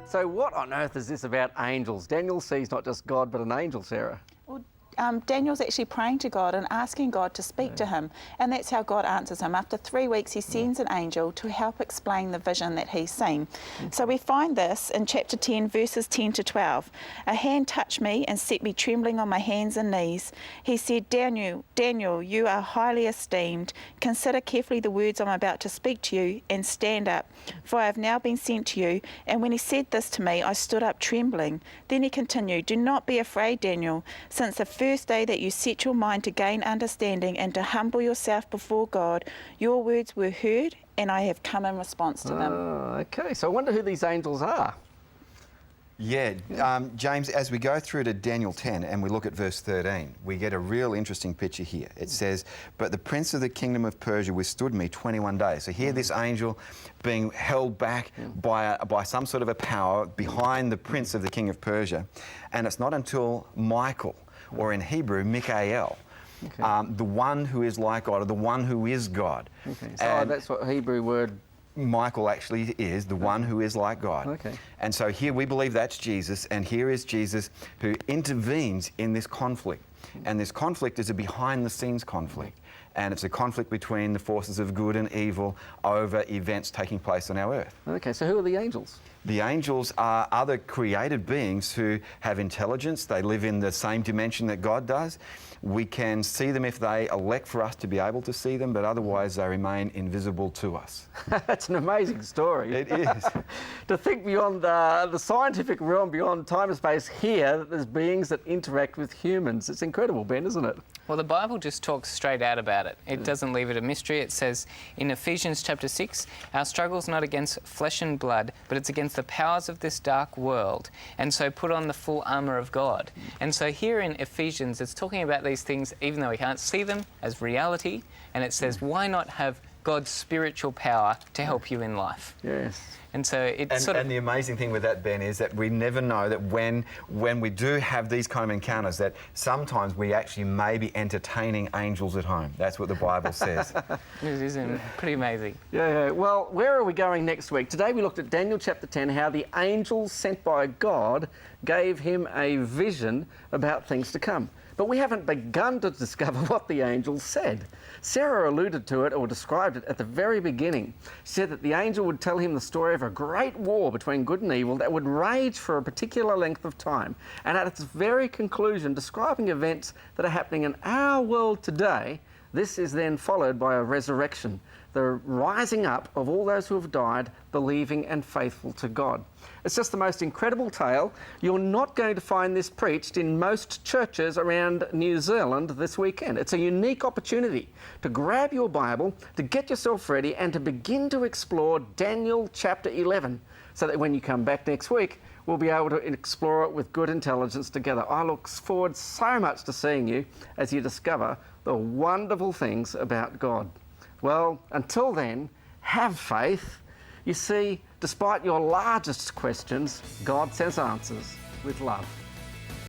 So what on earth is this about angels? Daniel sees not just God, but an angel, Sarah. Well, Daniel's actually praying to God and asking God to speak to him, and that's how God answers him. After 3 weeks, he sends an angel to help explain the vision that he's seen. So we find this in chapter 10, verses 10 to 12. A hand touched me and set me trembling on my hands and knees. He said, Daniel, you are highly esteemed. Consider carefully the words I'm about to speak to you and stand up, for I have now been sent to you. And when he said this to me, I stood up trembling. Then he continued, do not be afraid, Daniel, since the first day that you set your mind to gain understanding and to humble yourself before God, your words were heard, and I have come in response to them. Oh, okay. So I wonder who these angels are. Yeah, James, as we go through to Daniel 10 and we look at verse 13, we get a real interesting picture here. It says, but the prince of the kingdom of Persia withstood me 21 days. So here this angel being held back by some sort of a power behind the prince of the king of Persia. And it's not until Michael, or in Hebrew, Michael, the one who is like God, or the one who is God. Okay. So that's what Hebrew word... Michael actually is the one who is like God. Okay. And so here we believe that's Jesus, and here is Jesus who intervenes in this conflict. And this conflict is a behind-the-scenes conflict. And it's a conflict between the forces of good and evil over events taking place on our earth. Okay, so who are the angels? The angels are other created beings who have intelligence. They live in the same dimension that God does. We can see them if they elect for us to be able to see them, but otherwise they remain invisible to us. That's an amazing story. It is. To think beyond the scientific realm, beyond time and space here, that there's beings that interact with humans. It's incredible, Ben, isn't it? Well, the Bible just talks straight out about it. It doesn't leave it a mystery. It says in Ephesians chapter 6, our struggle's not against flesh and blood, but it's against the powers of this dark world. And so put on the full armour of God. And so here in Ephesians, it's talking about these things, even though we can't see them, as reality. And it says, why not have God's spiritual power to help you in life? Yes. And so it's And the amazing thing with that, Ben, is that we never know that when we do have these kind of encounters, that sometimes we actually may be entertaining angels at home. That's what the Bible says. It is pretty amazing. Yeah. Well, where are we going next week? Today we looked at Daniel chapter 10, how the angels sent by God gave him a vision about things to come. But we haven't begun to discover what the angels said. Sarah alluded to it or described it at the very beginning. She said that the angel would tell him the story of a great war between good and evil that would rage for a particular length of time. And at its very conclusion, describing events that are happening in our world today, this is then followed by a resurrection, the rising up of all those who have died, believing and faithful to God. It's just the most incredible tale. You're not going to find this preached in most churches around New Zealand this weekend. It's a unique opportunity to grab your Bible, to get yourself ready, and to begin to explore Daniel chapter 11, so that when you come back next week, we'll be able to explore it with good intelligence together. I look forward so much to seeing you as you discover the wonderful things about God. Well, until then, have faith. You see, despite your largest questions, God sends answers with love.